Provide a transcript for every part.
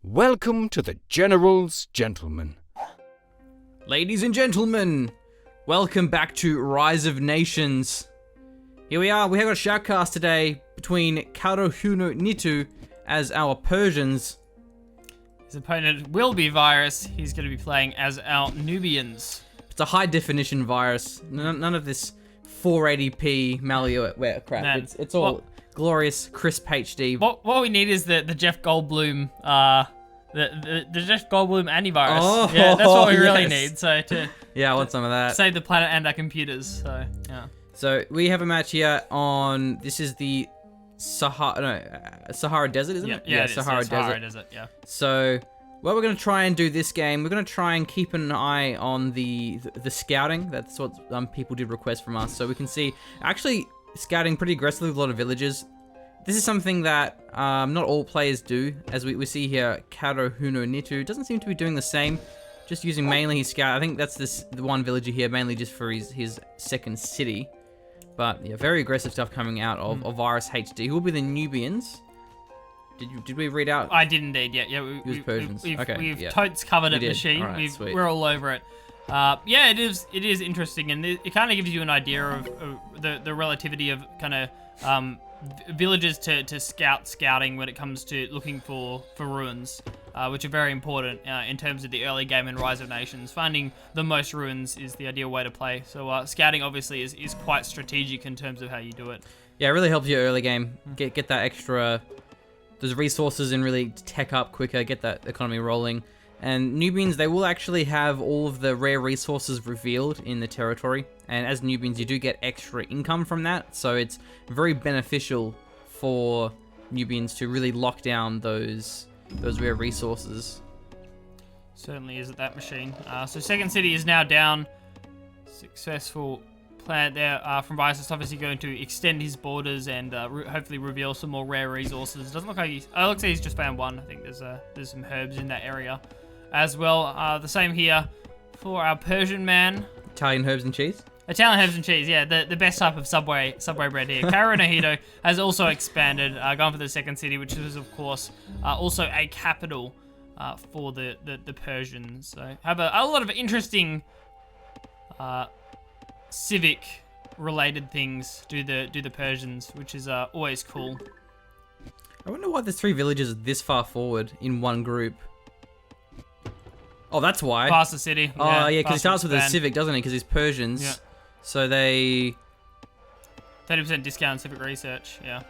Welcome to the General's Gentlemen. Ladies and gentlemen, welcome back to Rise of Nations. Here we are, we have a shoutcast today between Kaerunohito as our Persians. His opponent will be Virus. He's going to be playing as our Nubians. It's a high definition virus. None of this 480p malware crap. Man, It's all glorious, crisp HD. What we need is the Jeff Goldblum, the Jeff Goldblum antivirus. Oh, yeah, that's what we really yes. need. So to Yeah, I want some of that. save the planet and our computers. So yeah. So we have a match here on, this is the Sahara Desert, isn't it? Yeah, it is. Sahara Sahara Desert. Desert. Yeah. So what we're going to try and do this game, we're going to try and keep an eye on the scouting. That's what people did request from us. So we can see, actually scouting pretty aggressively with a lot of villages. This is something that not all players do. As we see here, Kaerunohito doesn't seem to be doing the same. Just using mainly his scout. I think that's the one villager here, mainly just for his second city. But yeah, very aggressive stuff coming out of Virus HD. Who will be the Nubians? Did we read out? I did indeed. Yeah. It was Persians. We've totes covered it, did. machine. All right, sweet. We're all over it. Yeah, it is interesting, and it kind of gives you an idea of the relativity of kind of villages to scouting when it comes to looking for ruins, which are very important in terms of the early game in Rise of Nations. Finding the most ruins is the ideal way to play. So scouting obviously is quite strategic in terms of how you do it. Yeah, it really helps you early game. Get that extra, those resources and really tech up quicker, get that economy rolling. And Nubians, they will actually have all of the rare resources revealed in the territory. And as Nubians, you do get extra income from that. So it's very beneficial for Nubians to really lock down those rare resources. Certainly is at that machine. So second city is now down. Successful plan there from Virus. It's obviously going to extend his borders and hopefully reveal some more rare resources. Doesn't look like it looks like he's just found one. I think there's some herbs in that area as well. The same here for our Persian man. Italian herbs and cheese? Italian herbs and cheese, yeah, the best type of subway bread here. Kaerunohito has also expanded, gone for the second city, which is of course also a capital for the Persians. So have a lot of interesting civic related things do the Persians, which is always cool. I wonder why there's 3 villages are this far forward in one group. Oh, that's why. Past the city. Oh, yeah, because he starts with a expand. civic, doesn't he? Because he's Persians. Yeah. So they... 30% discount on civic research, yeah.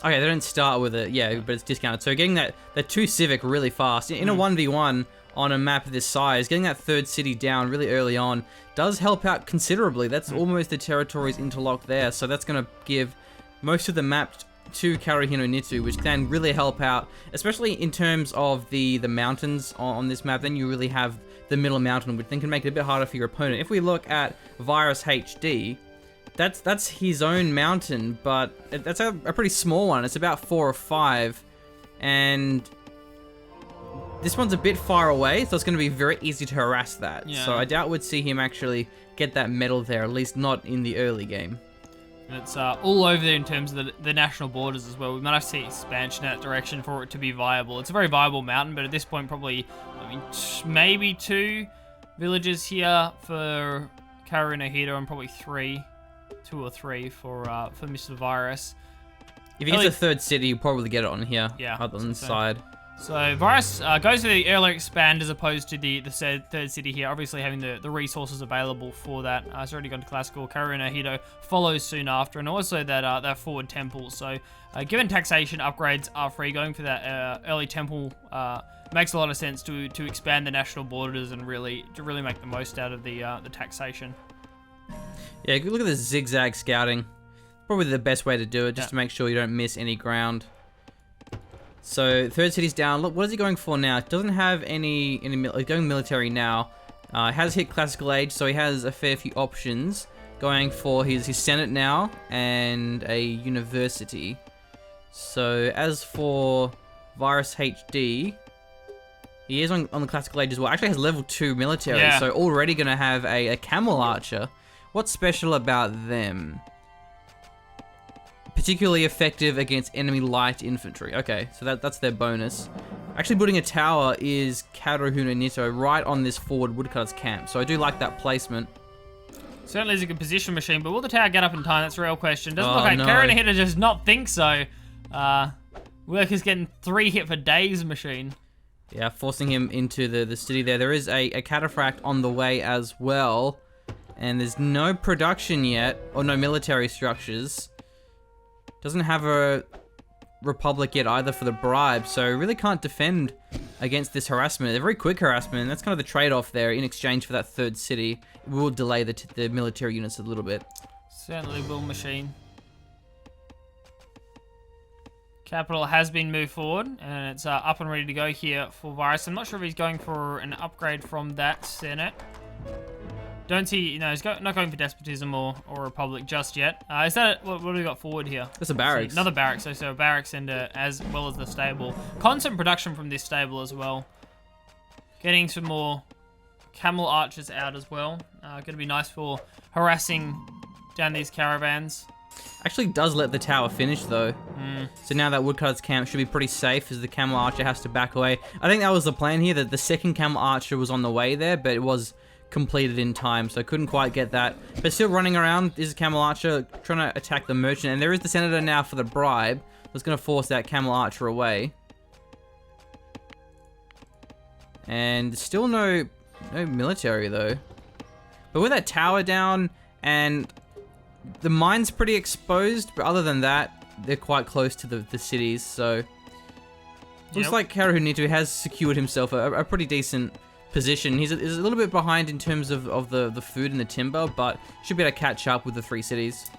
Okay, they don't start with it, yeah, but it's discounted. So getting that 2 civic really fast, in a 1v1 on a map of this size, getting that third city down really early on does help out considerably. That's almost the territories interlocked there, so that's going to give most of the map to Kaerunohito, which can really help out, especially in terms of the mountains on this map. Then you really have the middle mountain, which then can make it a bit harder for your opponent. If we look at Virus HD, that's his own mountain, but that's a pretty small one. It's about 4 or 5, and this one's a bit far away, so it's going to be very easy to harass that. Yeah. So I doubt we'd see him actually get that medal there, at least not in the early game. And it's all over there in terms of the national borders as well. We might have to see expansion in that direction for it to be viable. It's a very viable mountain, but at this point, probably, I mean, maybe 2 villages here for Kaerunohito and probably 2 or 3 for Mr. Virus. If he gets a third city, you'll probably get it on here, Yeah, other than the side. So Virus goes for the earlier expand as opposed to the third city here, obviously having the resources available for that. It's already gone to classical. Kaerunohito follows soon after, and also that forward temple. So given taxation upgrades are free, going for that early temple makes a lot of sense to expand the national borders and really make the most out of the taxation. Yeah, look at the zigzag scouting. Probably the best way to do it, just Yeah. to make sure you don't miss any ground. So third city's down. Look, what is he going for now? Doesn't have any he's going military now. Has hit classical age, so he has a fair few options. Going for his senate now and a university. So as for Virus HD, he is on the classical age as well. Actually has level 2 military, Yeah. so already gonna have a camel archer. What's special about them? Particularly effective against enemy light infantry. Okay, so that's their bonus. Actually building a tower is Kaerunohito right on this forward woodcutter's camp. So I do like that placement. Certainly is a good position machine, but will the tower get up in time? That's a real question. Doesn't look Oh, like no. Kaerunohito does not think so. Workers getting 3 hit for days machine. Yeah, forcing him into the city there. There is a cataphract on the way as well. And there's no production yet, or no military structures. Doesn't have a republic yet either for the bribe, so really can't defend against this harassment. A very quick harassment, and that's kind of the trade-off there in exchange for that third city. It will delay the military units a little bit. Certainly will machine. Capital has been moved forward, and it's up and ready to go here for Virus. I'm not sure if he's going for an upgrade from that Senate. Don't see, he's not going for despotism or republic just yet. Is that what do we got forward here? That's a barracks. So another barracks, so a barracks and as well as the stable. Constant production from this stable as well. Getting some more camel archers out as well. Going to be nice for harassing down these caravans. Actually does let the tower finish though. So now that woodcutter's camp should be pretty safe as the camel archer has to back away. I think that was the plan here, that the second camel archer was on the way there, but it was completed in time, so I couldn't quite get that. But still running around is camel archer trying to attack the merchant, and there is the senator now for the bribe. That's going to force that camel archer away. And still no military though. But with that tower down and the mine's pretty exposed, but other than that, they're quite close to the cities, so looks like Kaerunohito has secured himself a pretty decent position. He's a little bit behind in terms of the food and the timber, but should be able to catch up with the 3 cities.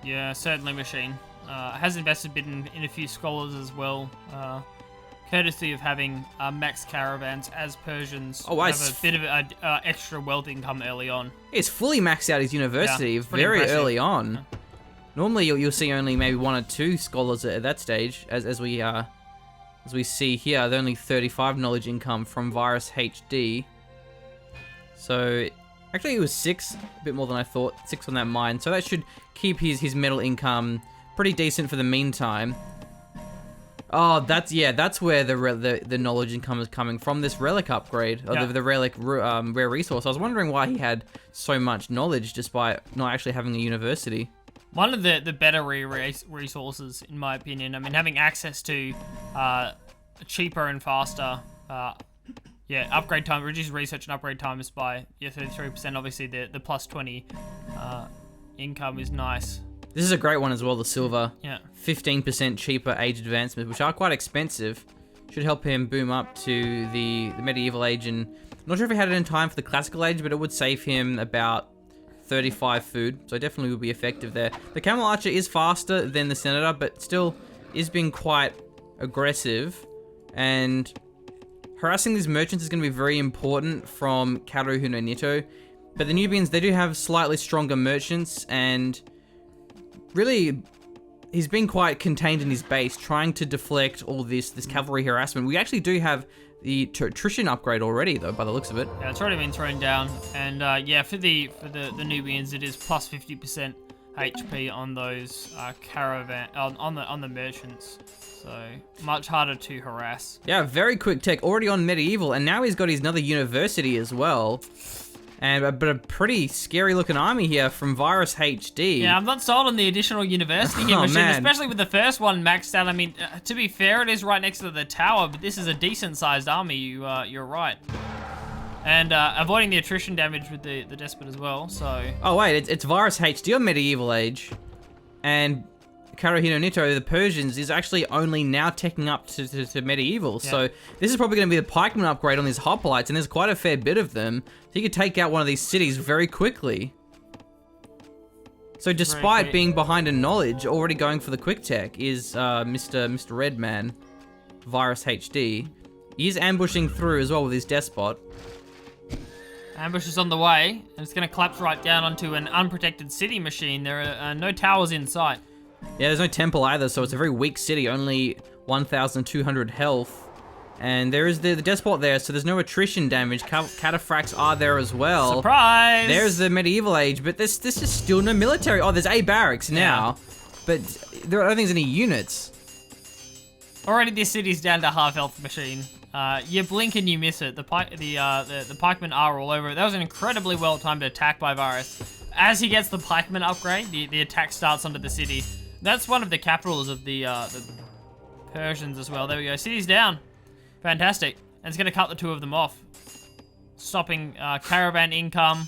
Yeah, certainly machine. Has invested a bit in a few scholars as well. Courtesy of having max caravans as Persians have a bit of extra wealth income early on. He's fully maxed out his university very impressive. early on. Normally you'll see only maybe 1 or 2 scholars at that stage, as we see here, there's only 35 knowledge income from Virus HD. So actually it was 6, a bit more than I thought, 6 on that mine. So that should keep his metal income pretty decent for the meantime. Oh, that's where the knowledge income is coming from, this relic upgrade, or the relic rare resource. I was wondering why he had so much knowledge despite not actually having a university. One of the better resources, in my opinion. I mean, having access to cheaper and faster, upgrade time, reduce research and upgrade times by 33%. Obviously, the plus 20 income is nice. This is a great one as well, the silver. Yeah. 15% cheaper age advancements, which are quite expensive. Should help him boom up to the medieval age, and not sure if he had it in time for the classical age, but it would save him about 35 food, so definitely will be effective there. The camel archer is faster than the senator, but still is being quite aggressive, and harassing these merchants is going to be very important from Kaerunohito. But the Nubians, they do have slightly stronger merchants, and really he's been quite contained in his base, trying to deflect all this cavalry harassment. We actually do have the attrition upgrade already, though, by the looks of it. Yeah, it's already been thrown down, and for the Nubians, it is plus 50% HP on those caravan on the merchants. So much harder to harass. Yeah, very quick tech, already on medieval, and now he's got his another university as well. But a pretty scary looking army here from Virus HD. Yeah, I'm not sold on the additional university here, machine, man. especially with the first one maxed out. I mean, to be fair, it is right next to the tower, but this is a decent sized army. You're right. And avoiding the attrition damage with the despot as well. So. Oh wait, it's Virus HD on medieval age, and Kaerunohito, the Persians, is actually only now teching up to medieval. Yeah. So this is probably going to be the pikeman upgrade on these hoplites, and there's quite a fair bit of them. So you could take out one of these cities very quickly. So despite being behind in knowledge, already going for the quick tech is Mr. Redman, Virus HD. He is ambushing through as well with his despot. Ambush is on the way, and it's going to collapse right down onto an unprotected city machine. There are no towers in sight. Yeah, there's no temple either, so it's a very weak city, only 1,200 health. And there is the despot there, so there's no attrition damage. Cataphracts are there as well. Surprise! There's the medieval age, but there's just still no military. Oh, there's a barracks now, but I don't think there's any units. Already this city's down to half health, Machine. You blink and you miss it. The pikemen are all over it. That was an incredibly well-timed attack by Varus. As he gets the pikeman upgrade, the attack starts onto the city. That's one of the capitals of the Persians as well. There we go. City's down. Fantastic. And it's going to cut the two of them off. Stopping caravan income.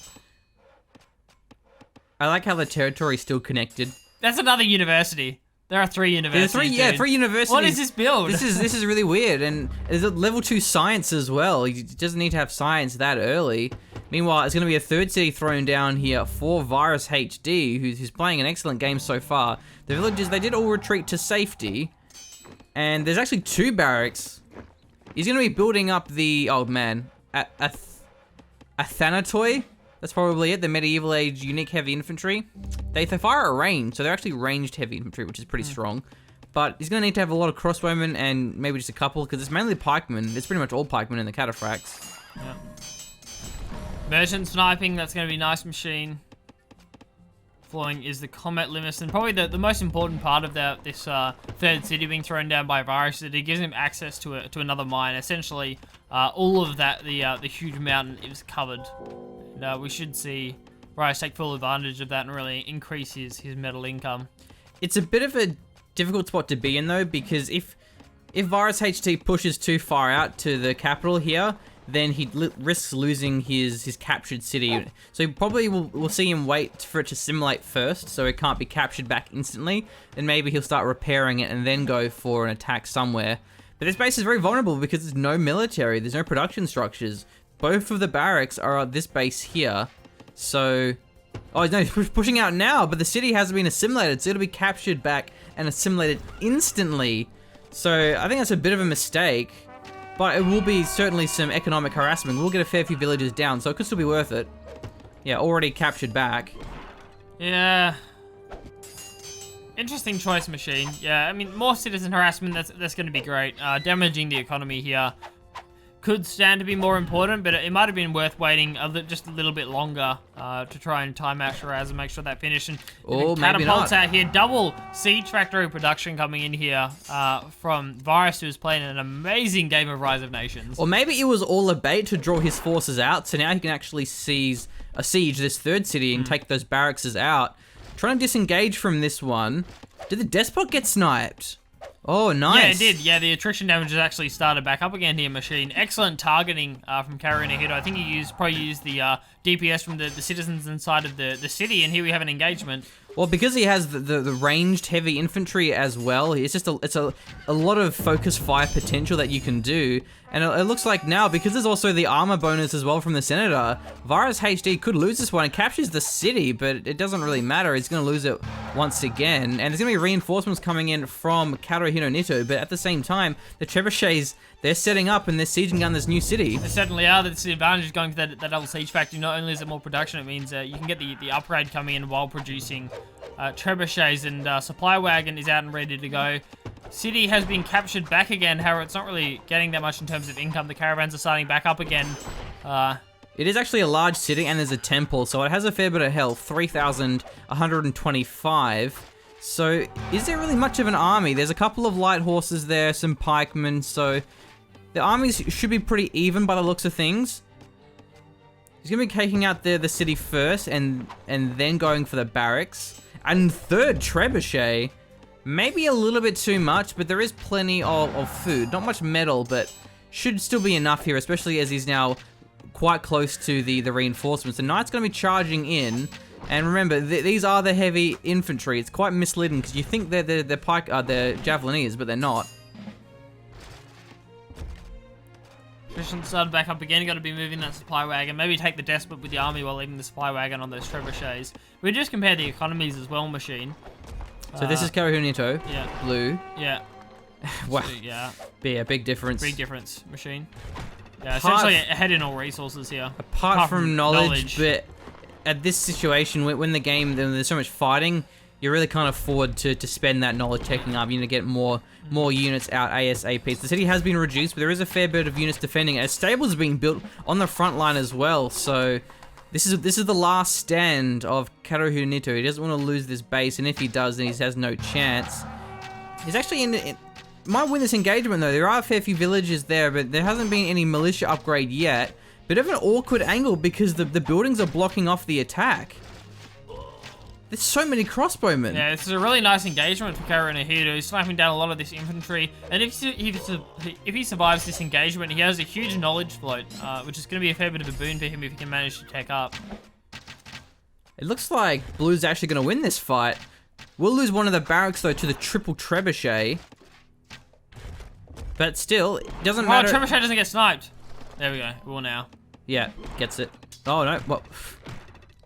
I like how the territory's still connected. That's another university. There are 3 universities. There's 3 universities. What is this build? This is really weird, and there's a level 2 science as well. He doesn't need to have science that early. Meanwhile, it's going to be a 3rd city thrown down here for Virus HD, who's playing an excellent game so far. The villagers, they did all retreat to safety, and there's actually 2 barracks. He's going to be building up the, oh man, a Thanatoi. That's probably it, the medieval age unique heavy infantry. They fire at range, so they're actually ranged heavy infantry, which is pretty strong. But he's going to need to have a lot of crossbowmen and maybe just a couple, because it's mainly pikemen. It's pretty much all pikemen in the cataphracts. Yeah. Merchant sniping, that's going to be nice, Machine. Following is the combat limits, and probably the most important part of this 3rd city being thrown down by Virus is that it gives him access to another mine. Essentially, all of that, the huge mountain is covered. And we should see Virus take full advantage of that and really increase his metal income. It's a bit of a difficult spot to be in though, because if Virus HT pushes too far out to the capital here, then he risks losing his captured city. So he probably we'll see him wait for it to simulate first, so it can't be captured back instantly. Then maybe he'll start repairing it and then go for an attack somewhere. But this base is very vulnerable because there's no military, there's no production structures. Both of the barracks are at this base here. So, oh no, he's pushing out now, but the city hasn't been assimilated, so it'll be captured back and assimilated instantly. So I think that's a bit of a mistake. But it will be certainly some economic harassment. We'll get a fair few villages down, so it could still be worth it. Yeah, already captured back. Yeah. Interesting choice, Machine. Yeah, I mean, more citizen harassment, that's going to be great. Damaging the economy here could stand to be more important, but it might have been worth waiting just a little bit longer to try and time out Shiraz and make sure that finish. And maybe not. Out here, double Siege Factory production coming in here from Virus, who's playing an amazing game of Rise of Nations. Or maybe it was all a bait to draw his forces out, so now he can actually siege this 3rd city and take those barracks out. Trying to disengage from this one. Did the Despot get sniped? Oh, nice. Yeah, it did. Yeah, the attrition damage has actually started back up again here, Machine. Excellent targeting from Kaerunohito. I think he probably used the DPS from the citizens inside of the city, and here we have an engagement. Well, because he has the ranged heavy infantry as well, it's just a lot of focus fire potential that you can do. And it looks like now, because there's also the armor bonus as well from the Senator, Virus HD could lose this one and captures the city, but it doesn't really matter. He's going to lose it once again. And there's going to be reinforcements coming in from Kaerunohito, but at the same time, the trebuchets, they're setting up and they're sieging down this new city. They certainly are. That's the advantage of going for that double siege factory. Not only is it more production, it means you can get the upgrade coming in while producing trebuchets, and supply wagon is out and ready to go. City has been captured back again. However, it's not really getting that much in terms of income. The caravans are starting back up again. It is actually a large city, and there's a temple, so it has a fair bit of health, 3,125. So, is there really much of an army? There's a couple of light horses there, some pikemen, so the armies should be pretty even by the looks of things. He's going to be taking out the city first, and then going for the barracks. And 3rd trebuchet. Maybe a little bit too much, but there is plenty of food. Not much metal, but should still be enough here, especially as he's now quite close to the reinforcements. The knight's going to be charging in, and remember, these are the heavy infantry. It's quite misleading because you think they're javelineers, but they're not. Mission started back up again. Got to be moving that supply wagon. Maybe take the despot with the army while leaving the supply wagon on those trebuchets. We just compare the economies as well, Machine. So this is Kaerunohito. Yeah. Blue. Yeah. Wow. So, yeah. Yeah, big difference. Big difference, Machine. Yeah, essentially ahead in all resources here. Apart from knowledge, but at this situation, when the game, there's so much fighting, you really can't afford to spend that knowledge taking up. You need to get more units out ASAP. So the city has been reduced, but there is a fair bit of units defending. A stables are being built on the front line as well, so this is the last stand of Kaerunohito. He doesn't want to lose this base, and if he does, then he has no chance. He's actually might win this engagement though. There are a fair few villages there, but there hasn't been any militia upgrade yet. Bit of an awkward angle because the buildings are blocking off the attack. There's so many crossbowmen. Yeah, this is a really nice engagement for Kaerunohito. He's sniping down a lot of this infantry, and if he survives this engagement, he has a huge knowledge float, which is going to be a fair bit of a boon for him if he can manage to tech up. It looks like Blue's actually going to win this fight. We'll lose one of the barracks though to the triple trebuchet. But still, it doesn't matter. Oh, trebuchet doesn't get sniped. There we go. We will now. Yeah, gets it. Oh no, well,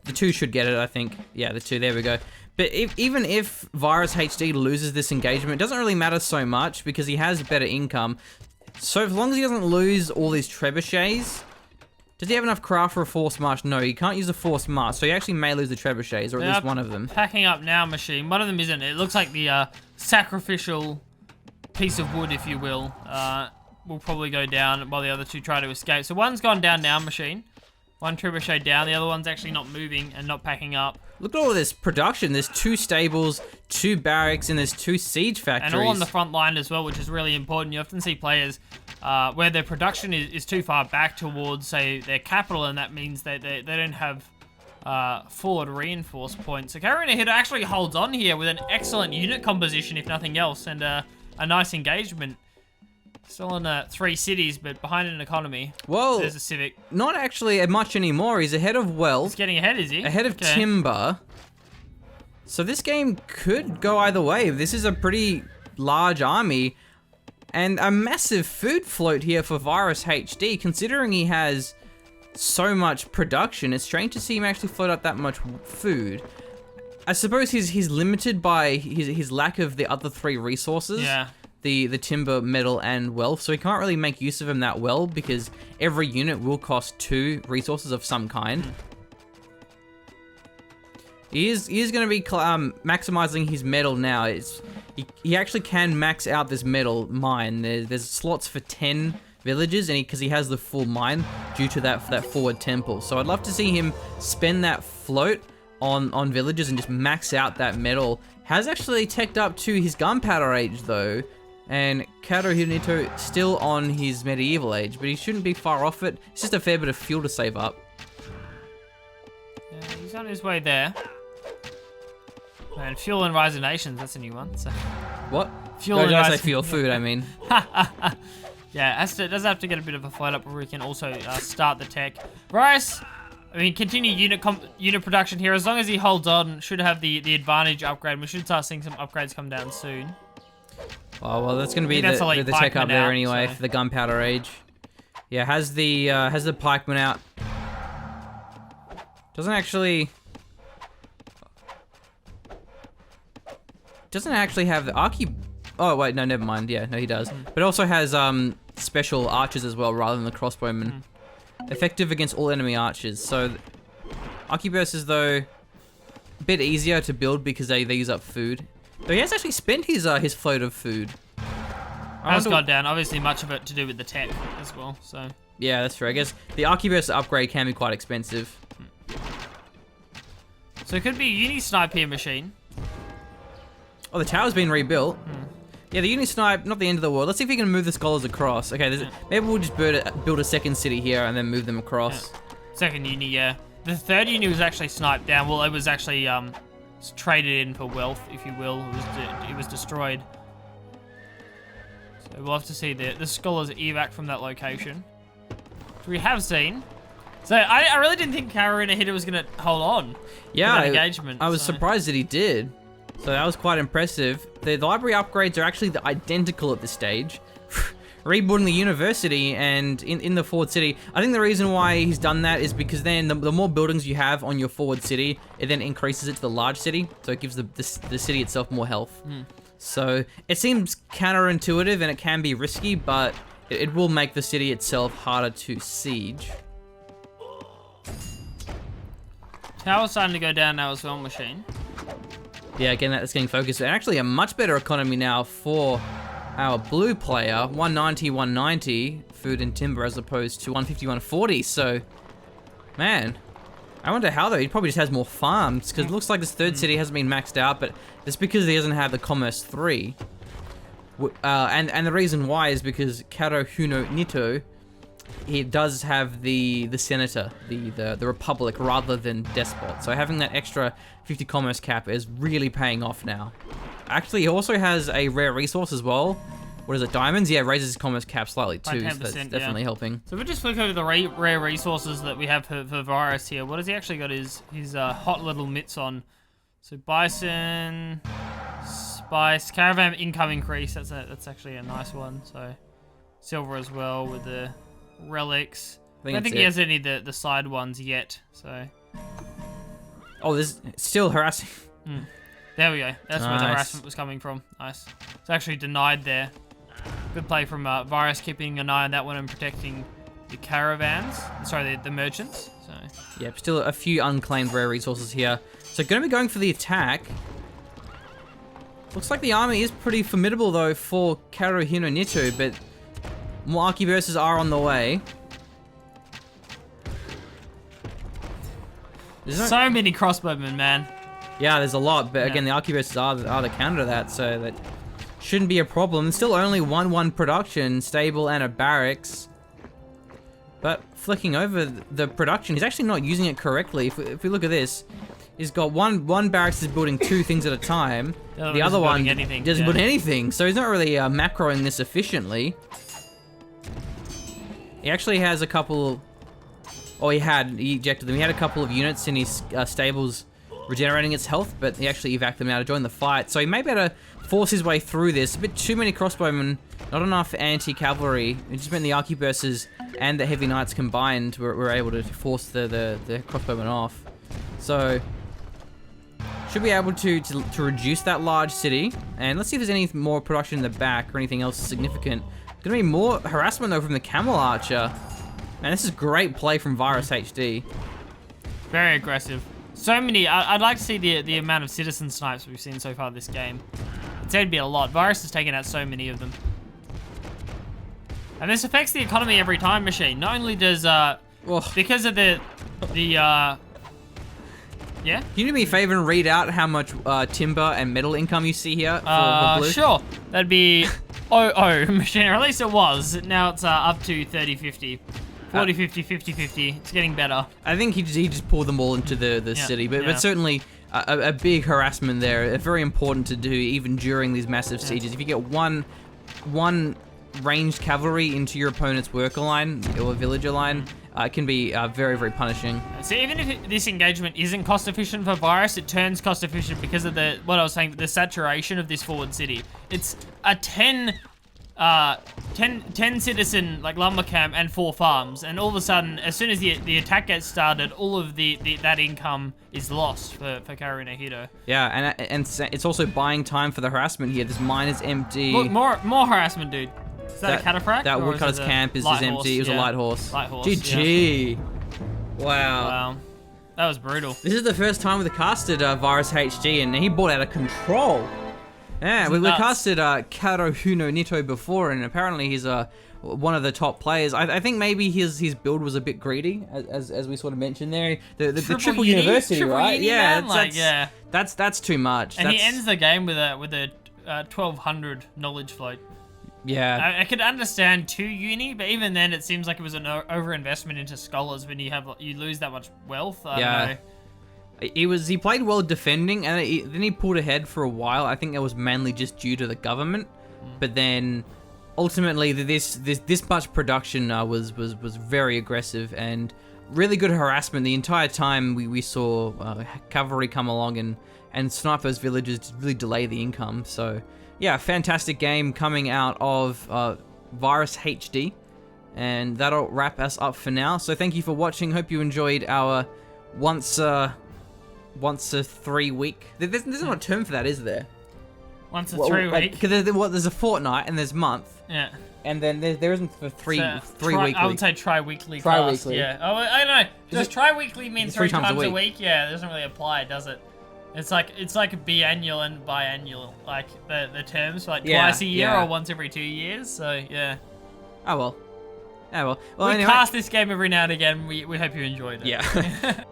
the 2 should get it, I think. Yeah, the 2, there we go. But even if Virus HD loses this engagement, it doesn't really matter so much because he has better income. So as long as he doesn't lose all these trebuchets, does he have enough craft for a forced march? No, he can't use a forced march, so he actually may lose the trebuchets, or at least one of them. Packing up now, machine. One of them isn't. It looks like the sacrificial piece of wood, if you will, will probably go down while the other 2 try to escape. So one's gone down now, machine. 1 trebuchet down. The other one's actually not moving and not packing up. Look at all this production. There's 2 stables, 2 barracks, and there's 2 siege factories. And all on the front line as well, which is really important. You often see players where their production is too far back towards, say, their capital, and that means that they don't have forward reinforced points. So Kaerunohito actually holds on here with an excellent unit composition, if nothing else, and a nice engagement. Still in 3 cities, but behind an economy. Whoa. There's a civic. Not actually much anymore. He's ahead of wealth. He's getting ahead, is he? Ahead of timber. So this game could go either way. This is a pretty large army. And a massive food float here for Virus HD. Considering he has so much production, it's strange to see him actually float up that much food. I suppose he's limited by his lack of the other 3 resources. Yeah. The timber, metal, and wealth, so he can't really make use of them that well because every unit will cost 2 resources of some kind. He is going to be maximizing his metal now. He actually can max out this metal mine. There's slots for 10 villages, and because he has the full mine due to that forward temple. So I'd love to see him spend that float on villages and just max out that metal. Has actually teched up to his gunpowder age though. And Kaerunohito still on his medieval age, but he shouldn't be far off it. It's just a fair bit of fuel to save up. Yeah, he's on his way there. And fuel and Rise of Nations, that's a new one. So. What? Fuel no, and don't Rise say fuel, food, I mean. Yeah, it does have to get a bit of a float up where we can also start the tech. Rice, I mean, continue unit production here. As long as he holds on, should have the advantage upgrade. We should start seeing some upgrades come down soon. Oh, well, that's going to be the tech up there anyway for the gunpowder age. Yeah, has the pikeman out. Doesn't actually have the archy. Oh wait, no, never mind. Yeah, no, he does. But also has special archers as well, rather than the crossbowmen. Effective against all enemy archers. So arquebuses though, a bit easier to build because they use up food. Though he has actually spent his float of food. Has gone down. Obviously, much of it to do with the tech as well. So yeah, that's true. I guess the arquebus upgrade can be quite expensive. So it could be a uni-snipe here machine. Oh, the tower's been rebuilt. Yeah, the uni-snipe, not the end of the world. Let's see if we can move the scholars across. Okay, maybe we'll just build a second city here and then move them across. Yeah. Second uni, yeah. The third uni was actually sniped down. Well, it was actually traded in for wealth, if you will. It was destroyed. So we'll have to see the scholars evac from that location, which we have seen. So I really didn't think Kaerunohito was going to hold on. Yeah, to that engagement. I was surprised that he did. So that was quite impressive. The library upgrades are actually identical at this stage. Rebuilding the university and in the forward city. I think the reason why he's done that is because then the more buildings you have on your forward city, it then increases it to the large city. So it gives the city itself more health. So it seems counterintuitive and it can be risky, but it will make the city itself harder to siege. Tower's starting to go down now as well, machine. Yeah, again, that's getting focused. And actually a much better economy now for our blue player. 190, 190 food and timber as opposed to 150, 140. So, man, I wonder how though. He probably just has more farms because it looks like this third city hasn't been maxed out, but it's because he doesn't have the Commerce 3. And the reason why is because Kaerunohito, he does have the senator, the republic, rather than despot. So having that extra 50 commerce cap is really paying off now. Actually, he also has a rare resource as well. What is it, diamonds? Yeah, it raises his commerce cap slightly too, so that's definitely helping. So if we just flick over the rare resources that we have for Virus here, what has he actually got his hot little mitts on? So bison, spice, caravan income increase, that's actually a nice one. So silver as well with the relics. I don't think he has any of the side ones yet, so. Oh, there's still harassing. There we go. That's where the harassment was coming from. Nice. It's actually denied there. Good play from Virus, keeping an eye on that one and protecting the caravans. Sorry, the merchants. So. Yep, still a few unclaimed rare resources here. So going to be going for the attack. Looks like the army is pretty formidable though for Kaerunohito, but more arquebuses are on the way. So many crossbowmen, man. Yeah, there's a lot, but again, the arquebuses are the counter to that, so that shouldn't be a problem. Still only 1-1 production, stable, and a barracks. But flicking over the production, he's actually not using it correctly. If we look at this, he's got one barracks is building 2 things at a time. The other one doesn't build anything, so he's not really macroing this efficiently. He actually has a couple. Oh, he ejected them. He had a couple of units in his stables regenerating its health, but he actually evac them out to join the fight. So he may be able to force his way through this. A bit too many crossbowmen, not enough anti-cavalry. It just meant the arquebuses and the heavy knights combined were able to force the crossbowmen off. So should be able to reduce that large city. And let's see if there's any more production in the back or anything else significant. Gonna be more harassment though from the camel archer. Man, this is great play from Virus HD. Very aggressive. So many. I'd like to see the amount of citizen snipes we've seen so far this game. It's going to be a lot. Virus has taken out so many of them. And this affects the economy every time, Machine. Not only does, because of the yeah? Can you do me a favor and read out how much timber and metal income you see here for blue? Sure. That'd be Machine. Or at least it was. Now it's up to 30-50. 40-50, 50-50. It's getting better. I think he just pulled them all into the city, but certainly a big harassment there. Very important to do even during these massive sieges. If you get one ranged cavalry into your opponent's worker line or villager line, it can be very, very punishing. So even if this engagement isn't cost efficient for Virus, it turns cost efficient because of what I was saying, the saturation of this forward city. It's a 10 citizen like lumber camp and 4 farms, and all of a sudden, as soon as the attack gets started, all of that income is lost for Kaerunohito. Yeah, and it's also buying time for the harassment here. This mine is empty. Look, more harassment, dude. Is that a cataphract? That woodcutter's camp is empty. Horse? It was a light horse. Light horse. GG. Yeah. Wow. That was brutal. This is the first time we casted Virus HD, and he brought out of control. Yeah, we casted Kaerunohito before, and apparently he's one of the top players. I think maybe his build was a bit greedy, as we sort of mentioned there. The triple university, right? Yeah, that's too much. And he ends the game with a 1200 knowledge float. Yeah, I could understand 2 uni, but even then, it seems like it was an overinvestment into scholars when you lose that much wealth. I don't know. He played well defending, and then he pulled ahead for a while. I think that was mainly just due to the government, but then ultimately this much production was very aggressive and really good harassment the entire time. We saw cavalry come along and snipe those villages to really delay the income. So yeah, fantastic game coming out of Virus HD, and that'll wrap us up for now. So thank you for watching. Hope you enjoyed our once a 3 week. There's not a term for that, is there? Once a 3 week. Because there's a fortnight and there's month. Yeah. And then there isn't for three weekly. I would say tri-weekly. Tri-weekly. Yeah. Oh, I don't know. Does tri-weekly mean 3 times a week? Yeah, it doesn't really apply, does it? It's like biannual and biannual, like the terms, like twice a year or once every 2 years. So yeah. Oh well. We anyway. cast this game every now and again. We hope you enjoyed it. Yeah.